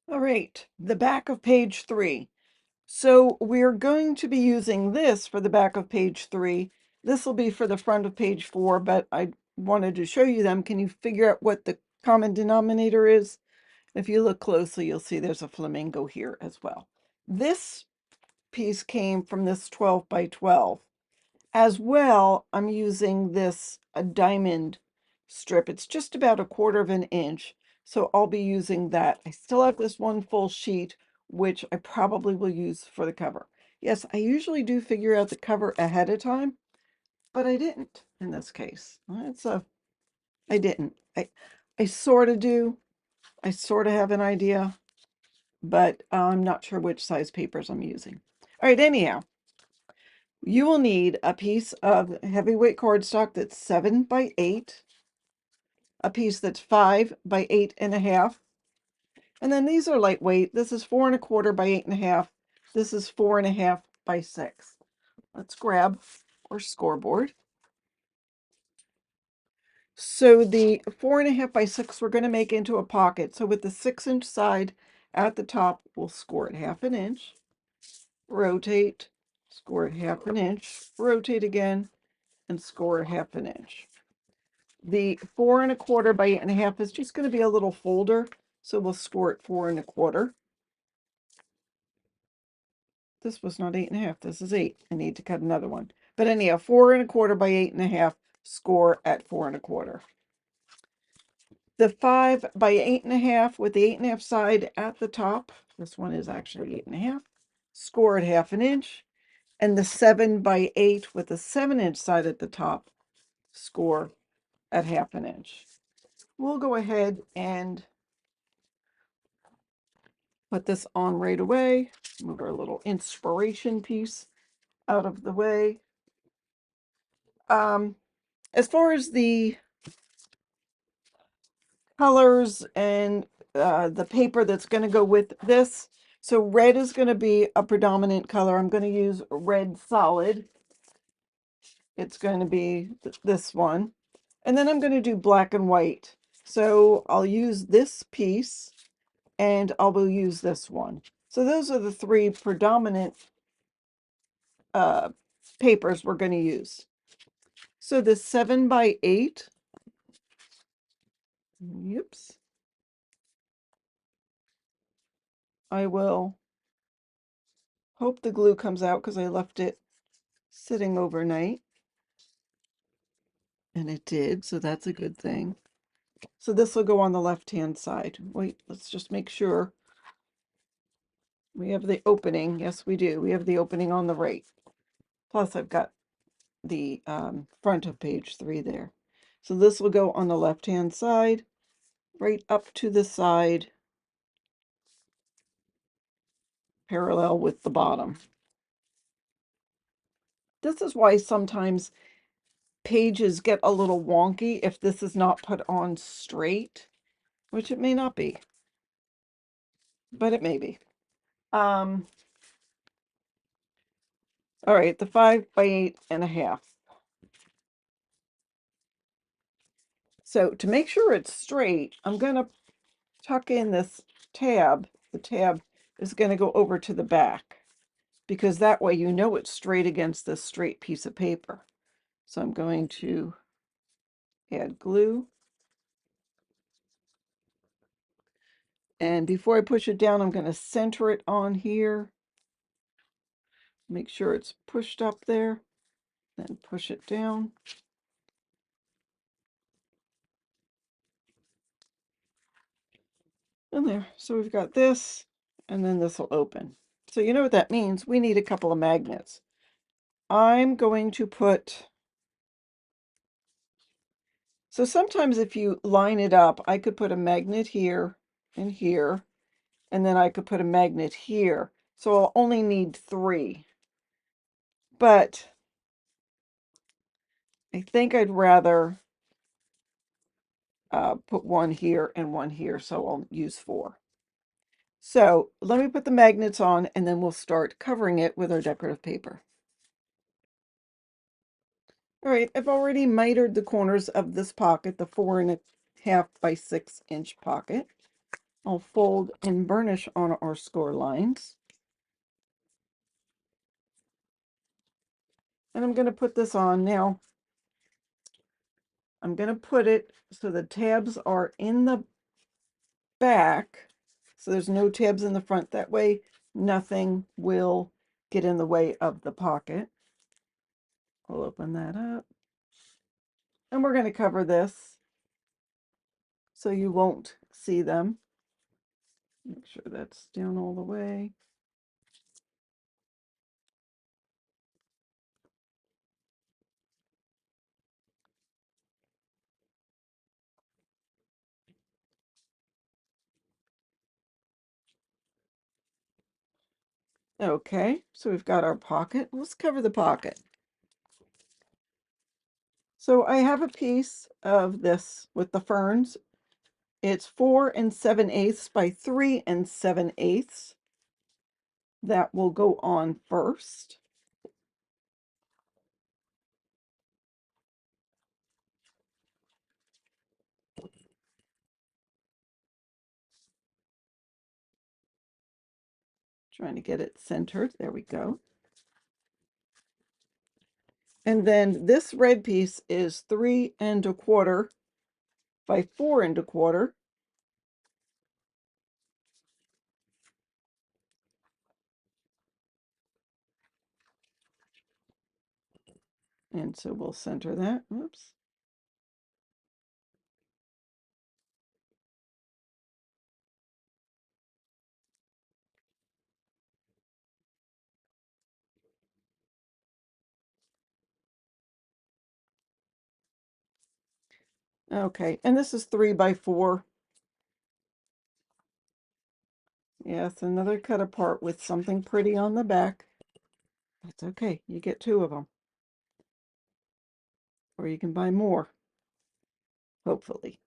All right, the back of page 3. So we're going to be using this for the back of page 3. This will be for the front of page 4, but I wanted to show you them. Can you figure out what the common denominator is? If you look closely, you'll see there's a flamingo here as well. This piece came from this 12 by 12. As well, I'm using this a diamond strip. It's just about 1/4 of an inch. So I'll be using that. I still have this one full sheet, which I probably will use for the cover. Yes, I usually do figure out the cover ahead of time, but I didn't in this case. I didn't. I sort of do. I sort of have an idea, but I'm not sure which size papers I'm using. All right, anyhow. You will need a piece of heavyweight cardstock that's 7 by 8, a piece that's 5 by 8.5, and then these are lightweight. This is 4 1/4 by 8.5. This is 4 1/2 by 6. Let's grab our scoreboard. So the 4 1/2 by 6 we're going to make into a pocket. So with the 6-inch side at the top, we'll score it 1/2 inch, rotate, score it 1/2 inch, rotate again, and score it 1/2 inch. The 4 1/4 by 8.5 is just going to be a little folder, so we'll score it 4 1/4. This was not 8.5. This is 8. I need to cut another one. But anyhow, 4 1/4 by 8.5, score at 4 1/4. The 5 by 8.5 with the 8.5 side at the top. This one is actually 8.5. Score at 1/2 inch. And the 7 by 8 with the 7-inch side at the top. Score at 1/2 inch. We'll go ahead and put this on right away. Move our little inspiration piece out of the way. As far as the colors and the paper that's going to go with this, so red is going to be a predominant color. I'm going to use red solid. It's going to be this one. And then I'm going to do black and white. So I'll use this piece and I will use this one. So those are the 3 predominant papers we're going to use. So the 7 by 8, oops, I will hope the glue comes out because I left it sitting overnight. And it did, so that's a good thing. So this will go on the left-hand side. Wait, let's just make sure we have the opening. Yes, we do. We have the opening on the right. Plus, I've got the front of page 3 there. So this will go on the left-hand side, right up to the side, parallel with the bottom. This is why sometimes pages get a little wonky if this is not put on straight, which it may not be, but it may be. All right, the 5 by 8.5. So to make sure it's straight, I'm going to tuck in this tab. The tab is going to go over to the back because that way you know it's straight against this straight piece of paper. So I'm going to add glue. And before I push it down, I'm going to center it on here. Make sure it's pushed up there, then push it down. And there. So we've got this, and then this will open. So you know what that means? We need a couple of magnets. I'm going to put, so sometimes if you line it up, I could put a magnet here and here, and then I could put a magnet here. So I'll only need 3. But I think I'd rather put one here and one here, so I'll use 4. So let me put the magnets on, and then we'll start covering it with our decorative paper. All right, I've already mitered the corners of this pocket, the 4 1/2 by 6-inch pocket. I'll fold and burnish on our score lines. And I'm going to put this on now. I'm going to put it so the tabs are in the back. So there's no tabs in the front. That way nothing will get in the way of the pocket. I'll open that up. And we're going to cover this so you won't see them. Make sure that's down all the way. Okay, so we've got our pocket. Let's cover the pocket. So I have a piece of this with the ferns. It's 4 7/8 by 3 7/8. That will go on first. Trying to get it centered. There we go. And then this red piece is 3 1/4 by 4 1/4. And so we'll center that. Oops. Okay, and this is 3 by 4. Yes, another cut apart with something pretty on the back. That's okay. You get 2 of them. Or you can buy more, hopefully.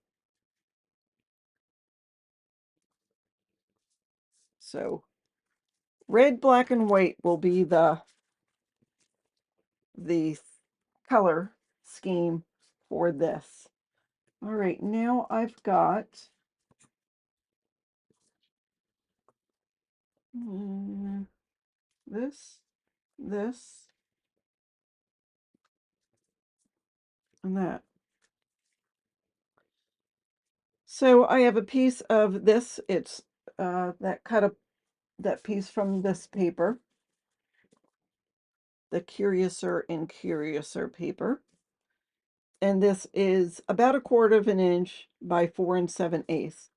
So red, black, and white will be the color scheme for this. All right, now I've got this, this, and that. So I have a piece of this. It's that piece from this paper, the Curiouser and Curiouser paper. And this is about 1/4 of an inch by 4 7/8.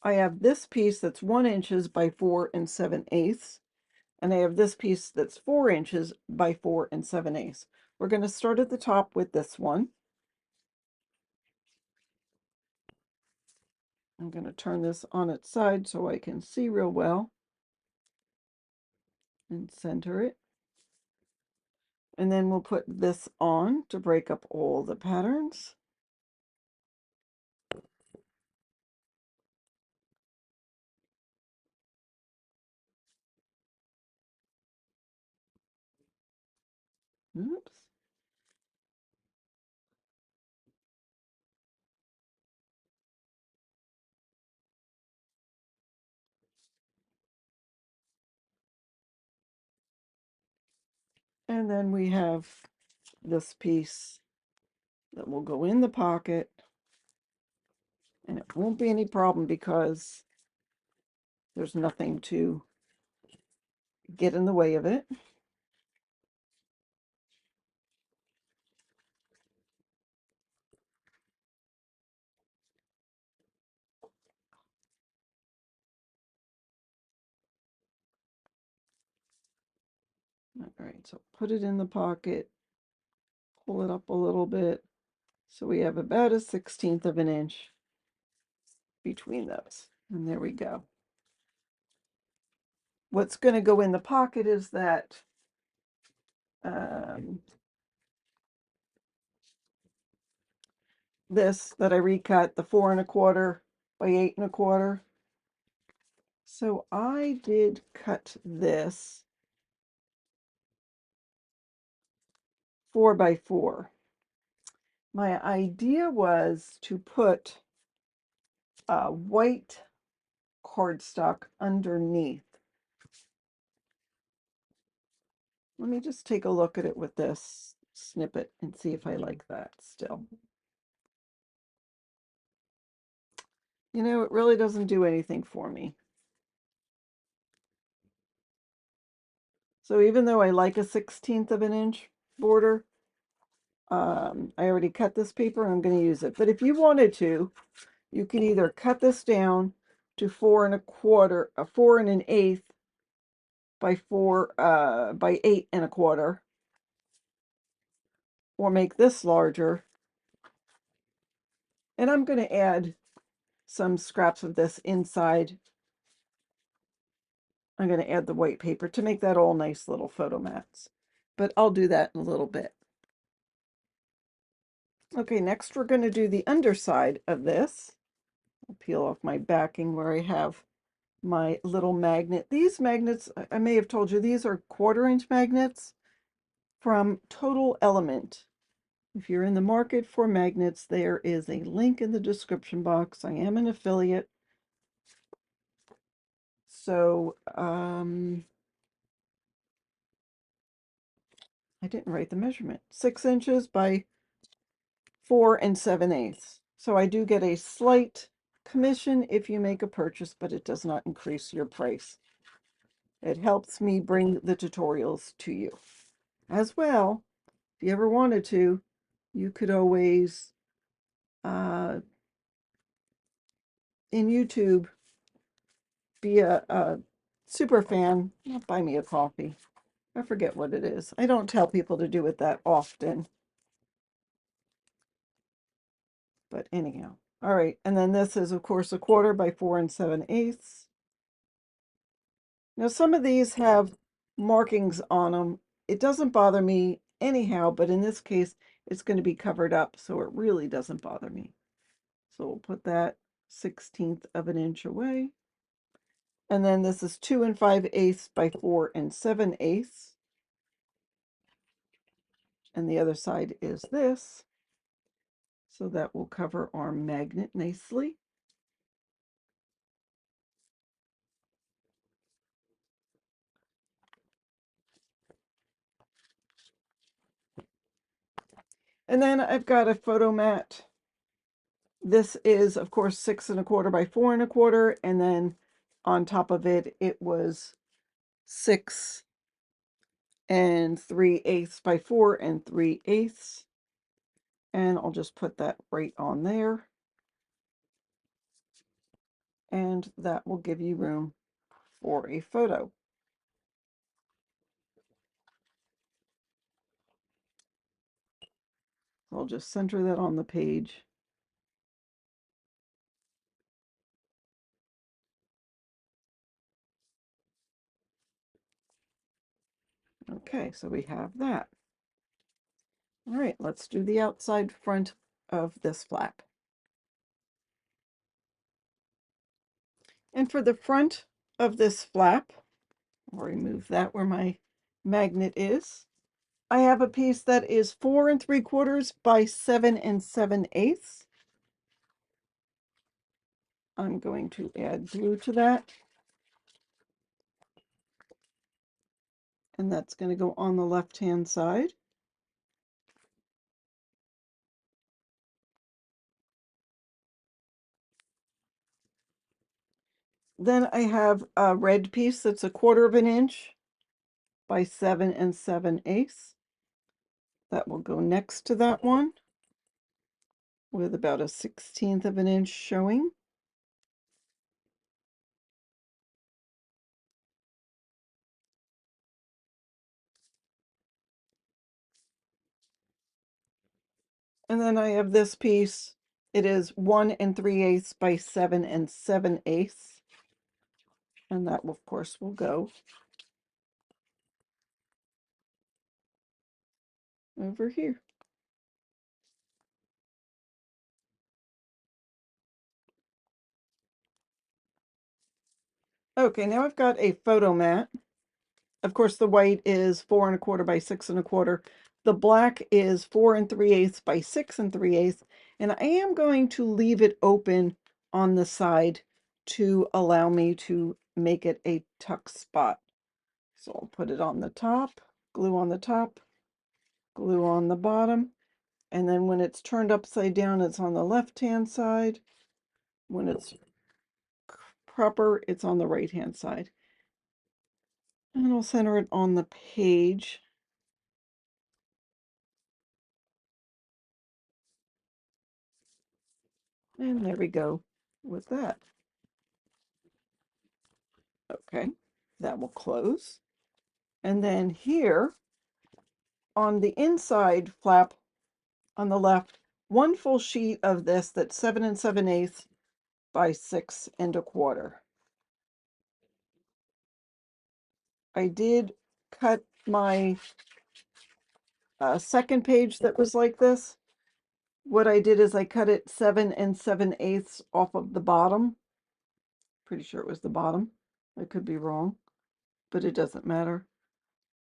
I have this piece that's 1 inches by 4 7/8. And I have this piece that's 4 inches by 4 7/8. We're going to start at the top with this one. I'm going to turn this on its side so I can see real well and center it. And then we'll put this on to break up all the patterns. Oops. And then we have this piece that will go in the pocket. And it won't be any problem because there's nothing to get in the way of it. All right, so put it in the pocket, pull it up a little bit. So we have about a 1/16 of an inch between those. And there we go. What's going to go in the pocket is that this that I recut, the 4 1/4 by 8 1/4. So I did cut this 4 by 4. My idea was to put white cardstock underneath. Let me just take a look at it with this snippet and see if I like that still. You know, it really doesn't do anything for me. So even though I like a 1/16 of an inch border, I already cut this paper and I'm going to use it. But if you wanted to, you can either cut this down to 4 1/4, 4 1/8 by 4 by 8 1/4, or make this larger. And I'm going to add some scraps of this inside. I'm going to add the white paper to make that all nice little photo mats, but I'll do that in a little bit. Okay, next we're going to do the underside of this. I'll peel off my backing where I have my little magnet. These magnets, I may have told you, these are 1/4-inch magnets from Total Element. If you're in the market for magnets, there is a link in the description box. I am an affiliate. So, I didn't write the measurement. 6 inches by 4 7/8. So I do get a slight commission if you make a purchase, but it does not increase your price. It helps me bring the tutorials to you. As well, if you ever wanted to, you could always, in YouTube, be a super fan. Not buy me a coffee. I forget what it is. I don't tell people to do it that often. But anyhow. All right. And then this is, of course, 1/4 by 4 7/8. Now, some of these have markings on them. It doesn't bother me anyhow, but in this case, it's going to be covered up, so it really doesn't bother me. So we'll put that 1/16 of an inch away. And then this is 2 5/8 by 4 7/8. And the other side is this. So that will cover our magnet nicely. And then I've got a photo mat. This is, of course, 6 1/4 by 4 1/4. And then on top of it, it was 6 3/8 by 4 3/8. And I'll just put that right on there. And that will give you room for a photo. So I'll just center that on the page. Okay, so we have that. All right, let's do the outside front of this flap. And for the front of this flap, I'll remove that where my magnet is. I have a piece that is 4 3/4 by 7 7/8. I'm going to add glue to that. And that's going to go on the left-hand side. Then I have a red piece that's 1/4 of an inch by 7 7/8. That will go next to that one with about a 1/16 of an inch showing. And then I have this piece. It is 1 3/8 by 7 7/8. And that, of course, will go over here. Okay, now I've got a photo mat. Of course, the white is 4 1/4 by 6 1/4. The black is 4 3/8 by 6 3/8. And I am going to leave it open on the side to allow me to make it a tuck spot. So I'll put it on the top, glue on the top, glue on the bottom, and then when it's turned upside down, it's on the left-hand side. When it's proper, it's on the right-hand side. And I'll center it on the page. And there we go with that. Okay, that will close. And then here on the inside flap on the left, one full sheet of this that's 7 7/8 by 6 1/4. I did cut my second page that was like this. What I did is I cut it 7 7/8 off of the bottom. Pretty sure it was the bottom. I could be wrong, but it doesn't matter.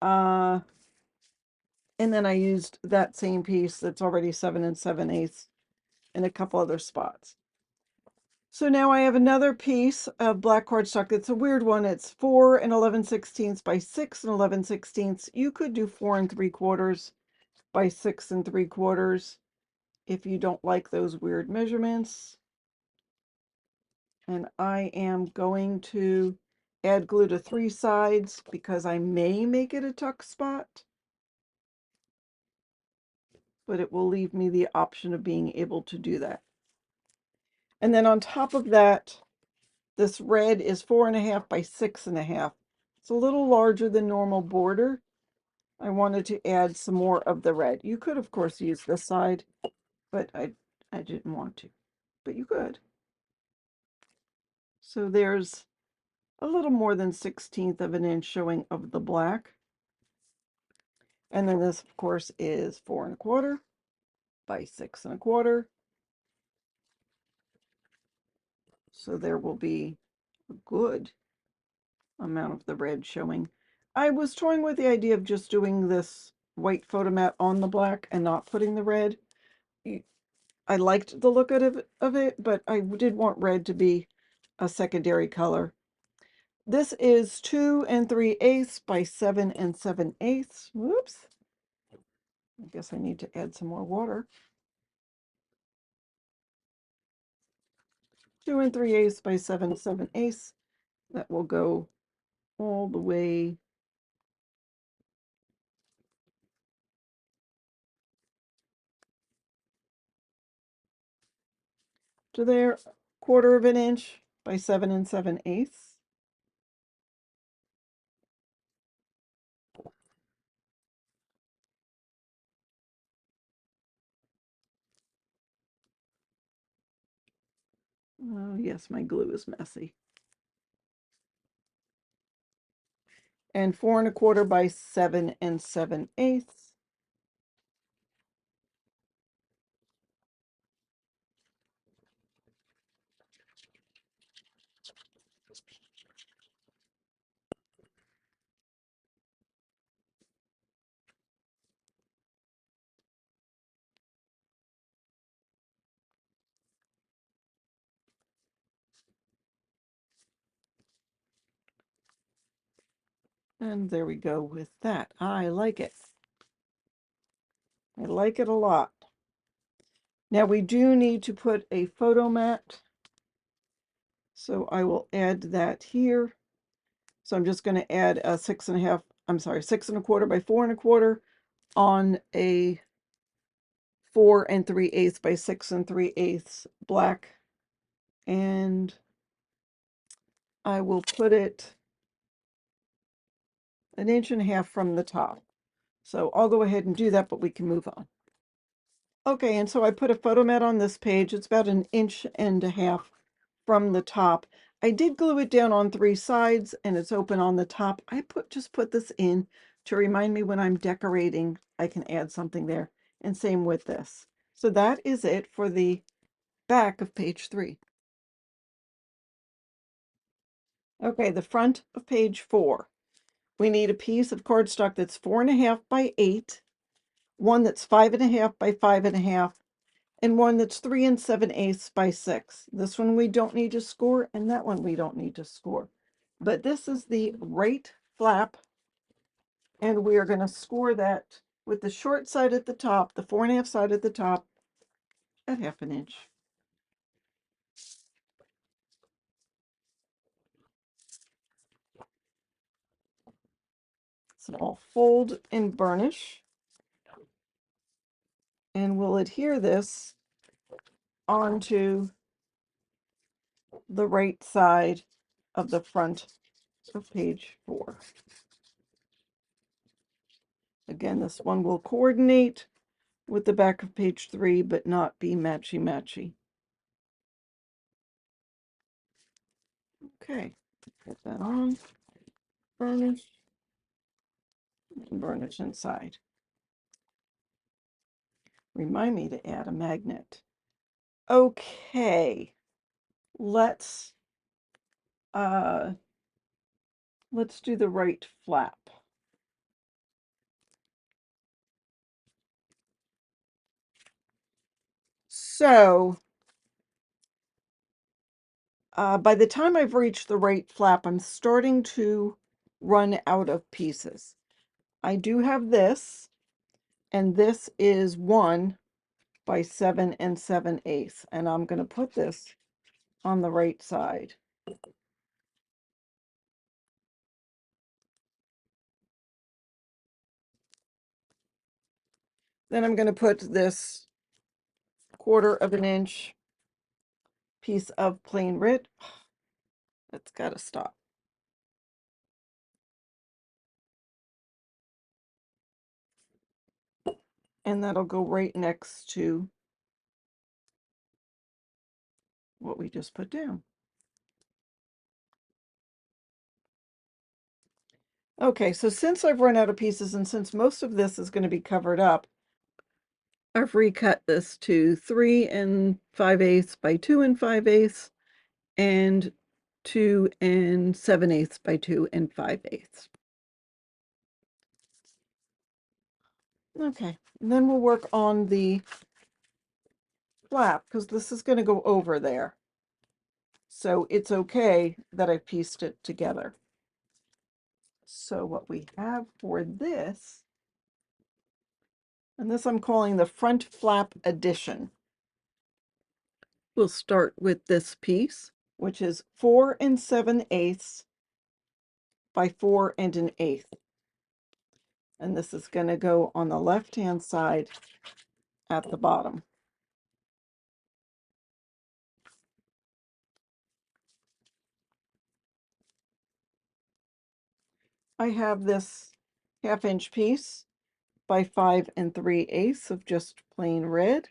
And then I used that same piece that's already 7 7/8 in a couple other spots. So now I have another piece of black cardstock. It's a weird one. It's 4 11/16 by 6 11/16. You could do 4 3/4 by 6 3/4 if you don't like those weird measurements. And I am going to add glue to 3 sides because I may make it a tuck spot, but it will leave me the option of being able to do that. And then on top of that, this red is 4.5 by 6.5. It's a little larger than normal border. I wanted to add some more of the red. You could, of course, use this side, but I didn't want to, but you could. So there's a little more than 1/16 of an inch showing of the black. And then this, of course, is 4 1/4 by 6 1/4. So there will be a good amount of the red showing. I was toying with the idea of just doing this white photo mat on the black and not putting the red. I liked the look of it, but I did want red to be a secondary color. This is 2 3/8 by 7 7/8. Whoops. I guess I need to add some more water. 2 3/8 by 7 7/8. That will go all the way to there, 1/4 of an inch by 7 7/8. Oh, yes, my glue is messy. And 4 1/4 by 7 7/8. And there we go with that. I like it. I like it a lot. Now we do need to put a photo mat. So I will add that here. So I'm just going to add a 6 1/4 by 4 1/4 on a 4 3/8 by 6 3/8 black. And I will put it 1.5 inches from the top. So I'll go ahead and do that, but we can move on. Okay, and so I put a photo mat on this page. It's about 1.5 inches from the top. I did glue it down on 3 sides and it's open on the top. I just put this in to remind me when I'm decorating, I can add something there. And same with this. So that is it for the back of page 3. Okay, the front of page 4. We need a piece of cardstock that's 4.5 by 8, one that's 5.5 by 5.5, and one that's 3 7/8 by 6. This one we don't need to score, and that one we don't need to score. But this is the right flap, and we are going to score that with the short side at the top, the 4.5 side at the top, at 1/2 inch. So I'll fold and burnish, and we'll adhere this onto the right side of the front of page 4. Again, this one will coordinate with the back of page 3, but not be matchy-matchy. Okay, put that on, burnish, and burnish inside. Remind me to add a magnet. Okay, let's do the right flap. So by the time I've reached the right flap, I'm starting to run out of pieces. I do have this, and this is 1 by 7 7/8, and I'm going to put this on the right side. Then I'm going to put this 1/4 of an inch piece of plain red. That's got to stop. And that'll go right next to what we just put down. Okay, so since I've run out of pieces and since most of this is going to be covered up, I've recut this to 3 5/8 by 2 5/8 and 2 7/8 by 2 5/8. Okay, and then we'll work on the flap because this is going to go over there. So it's okay that I pieced it together. So what we have for this, and this I'm calling the front flap addition. We'll start with this piece, which is 4 7/8 by 4 1/8. And this is going to go on the left-hand side at the bottom. I have this 1/2 inch piece by 5 3/8 of just plain red.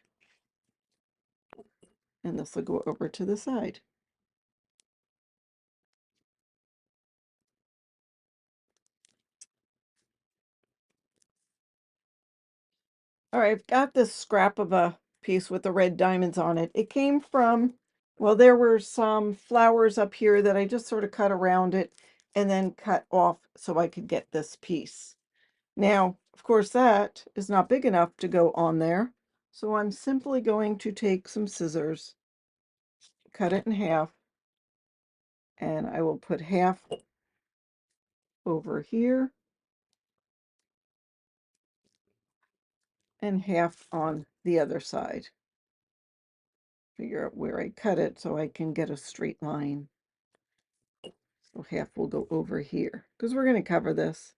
And this will go over to the side. All right, I've got this scrap of a piece with the red diamonds on it. It came from, well, there were some flowers up here that I just sort of cut around it and then cut off so I could get this piece. Now, of course, that is not big enough to go on there. So I'm simply going to take some scissors, cut it in half, and I will put half over here and half on the other side. Figure out where I cut it so I can get a straight line. So half will go over here because we're going to cover this.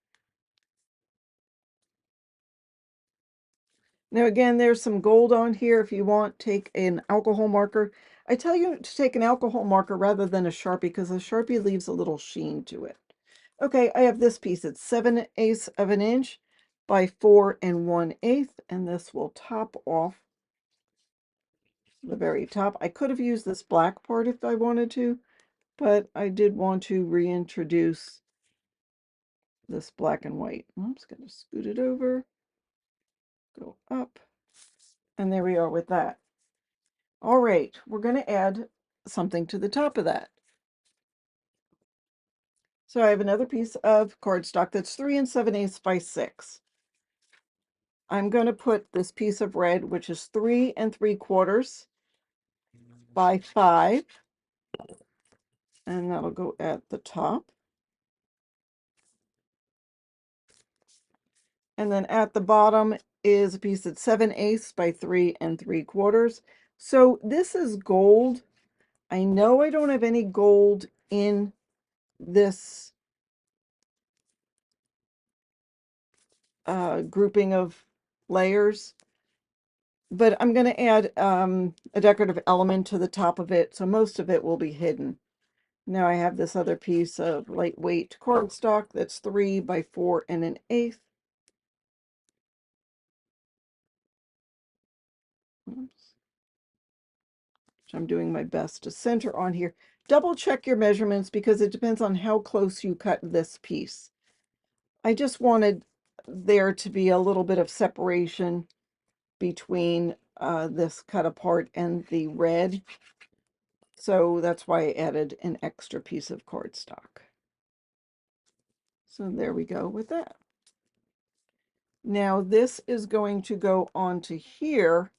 Now again, there's some gold on here. If you want, take an alcohol marker. I tell you to take an alcohol marker rather than a Sharpie because a Sharpie leaves a little sheen to it. Okay, I have this piece. It's 7/8 of an inch by 4 1/8, and this will top off the very top. I could have used this black part if I wanted to, but I did want to reintroduce this black and white. I'm just going to scoot it over, go up, and there we are with that. All right, we're going to add something to the top of that. So I have another piece of cardstock that's 3 7/8 by 6. I'm going to put this piece of red, which is 3 3/4 by 5, and that'll go at the top. And then at the bottom is a piece that's 7/8 by 3 3/4. So this is gold. I know I don't have any gold in this grouping of layers, but I'm going to add a decorative element to the top of it, so most of it will be hidden. Now I have this other piece of lightweight cardstock that's 3 by 4 1/8. Oops. Which I'm doing my best to center on here. Double check your measurements because it depends on how close you cut this piece. I just wanted there to be a little bit of separation between this cut apart and the red. So that's why I added an extra piece of cardstock. So there we go with that. Now this is going to go onto here,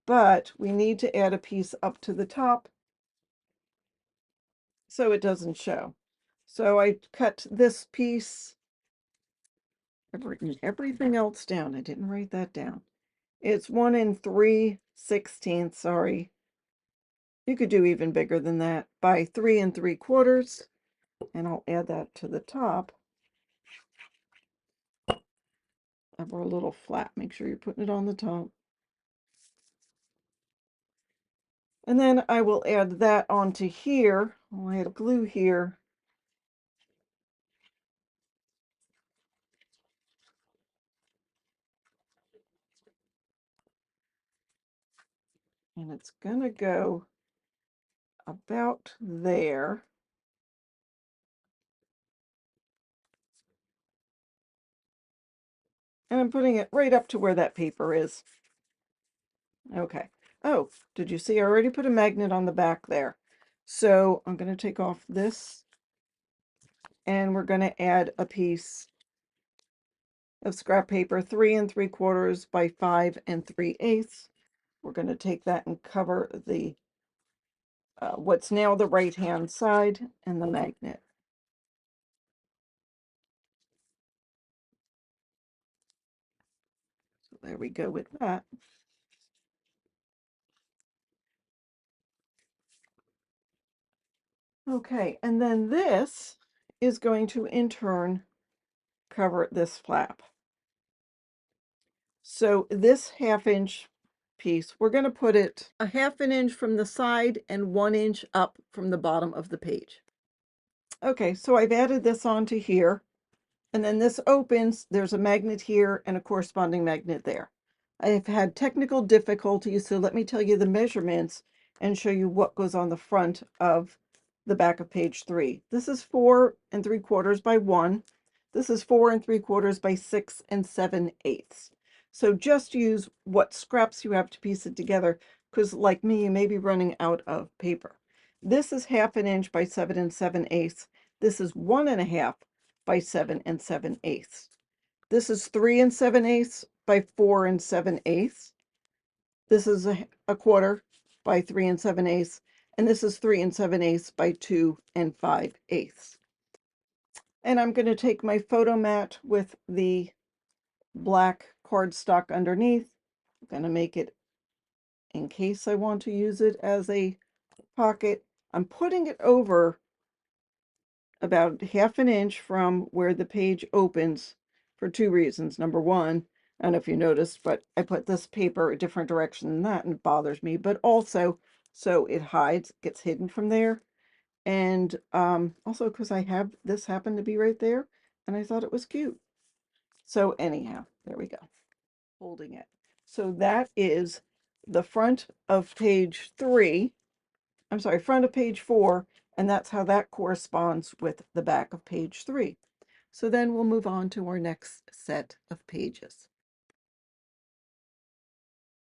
but we need to add a piece up to the top so it doesn't show. So I cut this piece. I've written everything else down. I didn't write that down. It's 1 3/16, sorry. You could do even bigger than that, by 3 3/4. And I'll add that to the top of our little flap. Make sure you're putting it on the top. And then I will add that onto here. I'll add glue here. And it's gonna go about there. And I'm putting it right up to where that paper is. Okay. Oh, did you see I already put a magnet on the back there? So I'm going to take off this and we're going to add a piece of scrap paper, 3 3/4 by 5 3/8. We're going to take that and cover the what's now the right hand side and the magnet. So there we go with that. Okay, and then this is going to in turn cover this flap. So this 1/2 inch piece, we're going to put it a 1/2 inch from the side and 1 inch up from the bottom of the page. Okay, so I've added this onto here, and then this opens. There's a magnet here and a corresponding magnet there. I've had technical difficulties, so let me tell you the measurements and show you what goes on the front of the back of page 3. This is 4 3/4 by 1. This is 4 3/4 by 6 7/8. So just use what scraps you have to piece it together, because like me, you may be running out of paper. This is 1/2 inch by 7 7/8. This is 1 1/2 by 7 7/8. This is 3 7/8 by 4 7/8. This is a quarter by 3 7/8. And this is 3 7/8 by 2 5/8. And I'm going to take my photo mat with the black cardstock underneath. I'm going to make it in case I want to use it as a pocket. I'm putting it over about 1/2 inch from where the page opens for 2 reasons. Number one, I don't know if you noticed, but I put this paper a different direction than that and it bothers me, but also so it hides, gets hidden from there. And also because I have this happen to be right there and I thought it was cute. So anyhow, there we go. Holding it. So that is the front of page 3. I'm sorry, front of page 4, and that's how that corresponds with the back of page 3. So then we'll move on to our next set of pages.